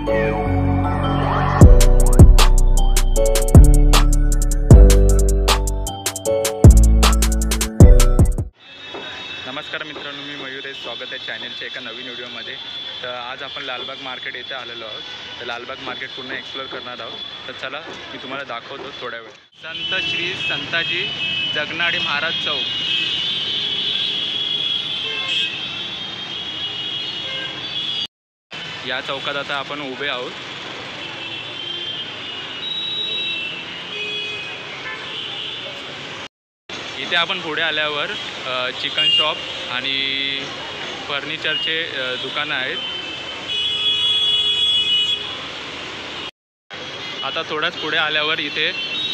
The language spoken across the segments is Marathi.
नमस्कार मित्रांनो, मी मयूर आहे. स्वागत आहे चॅनलच्या एका नवीन व्हिडिओमध्ये. तर आज आपण लालबाग मार्केट येथे आलेलो आहोत. तर लालबाग मार्केट पूर्ण एक्सप्लोर करणार आहोत. तर चला मी तुम्हाला दाखवतो थोड्या वेळ. संत श्री संताजी जगनाडे महाराज चौक. या चौकात आता आपण उभे आहोत. इथे आपण पुढे आल्यावर चिकन शॉप आणि फर्निचरचे दुकानं आहेत. आता थोडंच पुढे आल्यावर इथे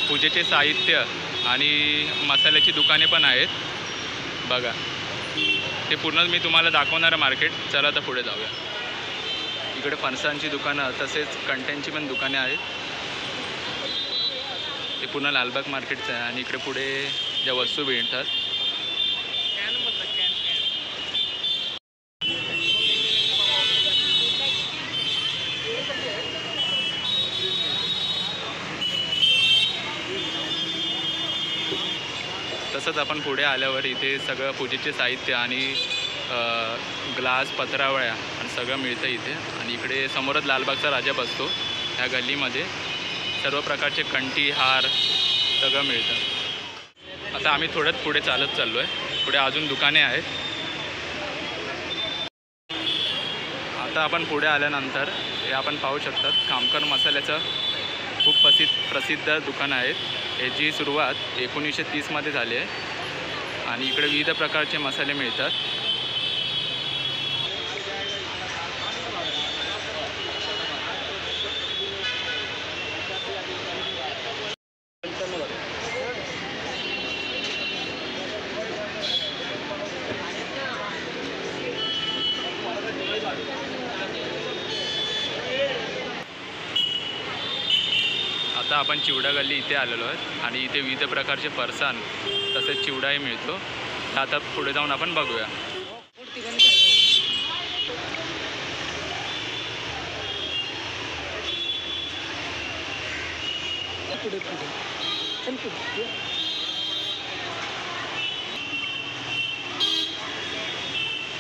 पूजेचे साहित्य आणि मसाल्याची दुकाने पण आहेत. बघा, ते पूर्ण मी तुम्हाला दाखवणार मार्केट. चला आता पुढे जाऊया. इकडे फणसांची दुकानं तसेच कंटेनची पण दुकाने आहेत. हे पूर्ण लालबाग मार्केटचं आहे. आणि इकडे पुढे ज्या वस्तू भेटतात तसंच आपण पुढे आल्यावर इथे सगळं पूजेचे साहित्य आणि ग्लास, पत्रावळ्या आणि सगळं मिळतं इथे. आणि इकडे समोरच लालबागचा राजा बसतो. ह्या गल्लीमध्ये सर्व प्रकारचे कंठी, हार सगळं मिळतं. आता आम्ही थोडंच पुढे चालत चाललो आहे. पुढे अजून दुकाने आहेत. आता आपण पुढे आल्यानंतर हे आपण पाहू शकतात, कामकर मसाल्याचं खूप प्रसिद्ध दुकान आहे. याची सुरुवात 1930मध्ये झाली आहे. आणि इकडे विविध प्रकारचे मसाले मिळतात. आता आपण चिवडा गल्ली इथे आलेलो आहे. आणि इथे विविध प्रकारचे फरसाण तसेच चिवडाही मिळतो. आता पुढे जाऊन आपण बघूया.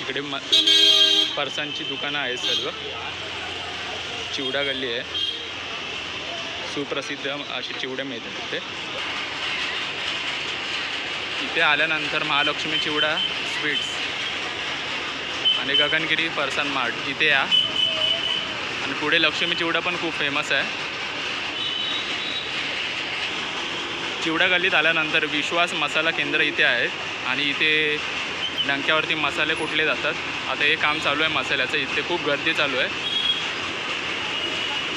इकडे फरसाणची दुकानं आहेत. सर्व चिवडा गल्ली आहे. सुप्रसिद्ध असे चिवडे मिळतात तिथे. इथे आल्यानंतर महालक्ष्मी चिवडा स्वीट्स आणि गगनगिरी फरसाण मार्ट इथे या. आणि पुढे लक्ष्मी चिवडा पण खूप फेमस आहे. चिवडा गल्लीत आल्यानंतर विश्वास मसाला केंद्र इथे आहे. आणि इथे डंक्यावरती मसाले कुटले जातात. आता हे काम चालू आहे मसाल्याचं. इथे खूप गर्दी चालू आहे.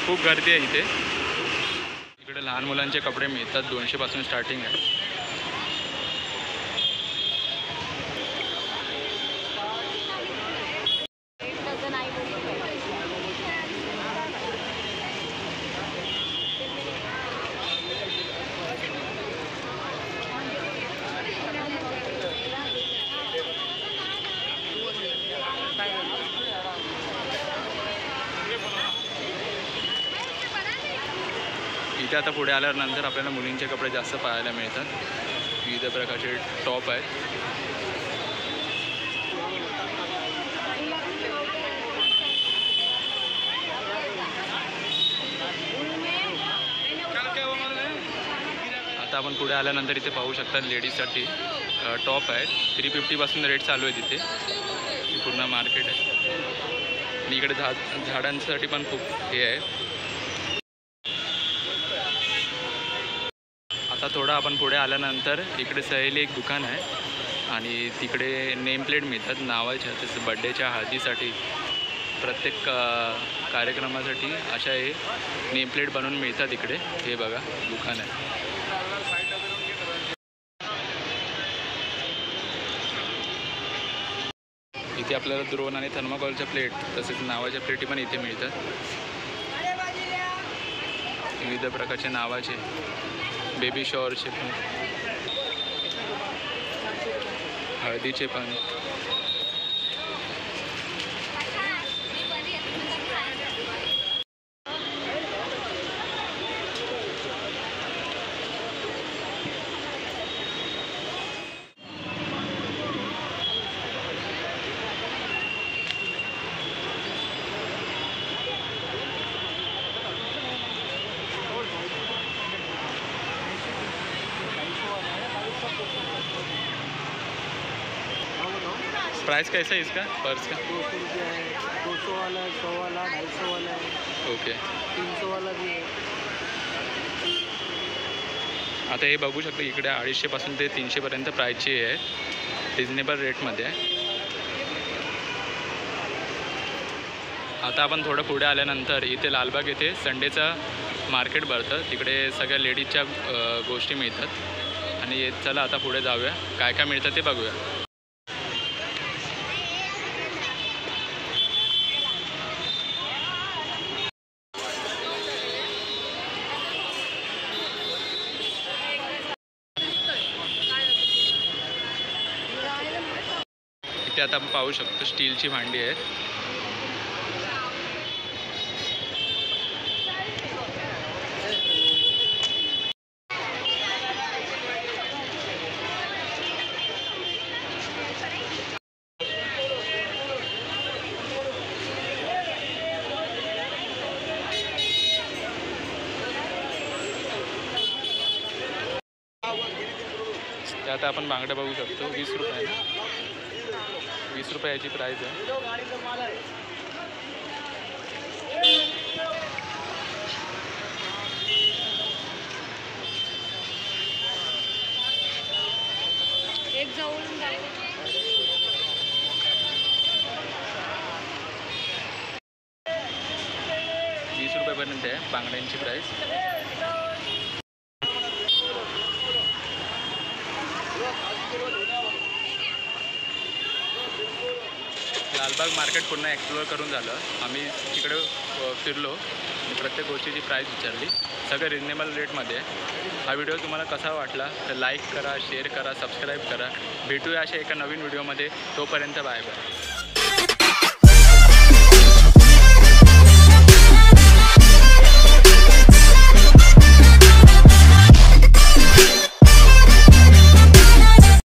खूप गर्दी आहे इथे. इकडे लहान मुलांचे कपडे मिळतात. 200 पासून स्टार्टिंग आहे. इथे आता पुढे आल्यानंतर आपल्याला मुलींचे कपडे जास्त पाहायला मिळतात. विविध प्रकारचे टॉप आहेत. आता आपण पुढे आल्यानंतर इथे पाहू शकता लेडीजसाठी टॉप आहेत. 350 पासून रेट चालू आहे तिथे. पूर्ण मार्केट आहे. आणि इकडे झाडांसाठी पण खूप हे आहे. आता थोडं आपण पुढे आल्यानंतर इकडे सहेली एक दुकान आहे. आणि तिकडे नेमप्लेट मिळतात नावाच्या. तसं बड्डेच्या, हळदीसाठी, प्रत्येक कार्यक्रमासाठी अशा हे नेमप्लेट बनवून मिळतात इकडे. हे बघा दुकान आहे. इथे आपल्याला द्रोण आणि थर्माकोलच्या प्लेट तसेच नावाच्या प्लेटी पण इथे मिळतात. विविध प्रकारचे नावाचे बेबी शॉवरचे पण, हळदीचे पण. प्राइस कैसा है इसका पर्स का? 200 रुपया है, 200 वाला है, 100 वाला, 250 वाला है, ओके. 300 वाला भी है. आता हे बघू शकतो इकडे 250 पासून ते 300 पर्यंत प्राईसची आहे, रिजनेबल रेटमध्ये आहे. आता आपण थोडं पुढे आल्यानंतर इथे लालबाग येथे संडेचं मार्केट भरतं, तिकडे सगळ्या लेडीजच्या गोष्टी मिळतात. आणि चला आता पुढे जाऊया, काय काय मिळतं ते बघूया. इथे आता आपण पाहू शकतो स्टीलची भांडी आहेत. आता आपण बांगड्या बघू शकतो 20 रुपये, 20 रुपयाची प्राइस आहे. एक जवळून 20 रुपयापर्यंत आहे बांगड्यांची प्राइस. लालबाग मार्केट पुन्हा एक्सप्लोअर करून झालं. आम्ही तिकडे फिरलो आणि प्रत्येक गोष्टीची प्राईस विचारली, सगळं रिजनेबल रेटमध्ये आहे. हा व्हिडिओ तुम्हाला कसा वाटला तर लाईक करा, शेअर करा, सबस्क्राईब करा. भेटूया अशा एका नवीन व्हिडिओमध्ये. तोपर्यंत बाय बाय.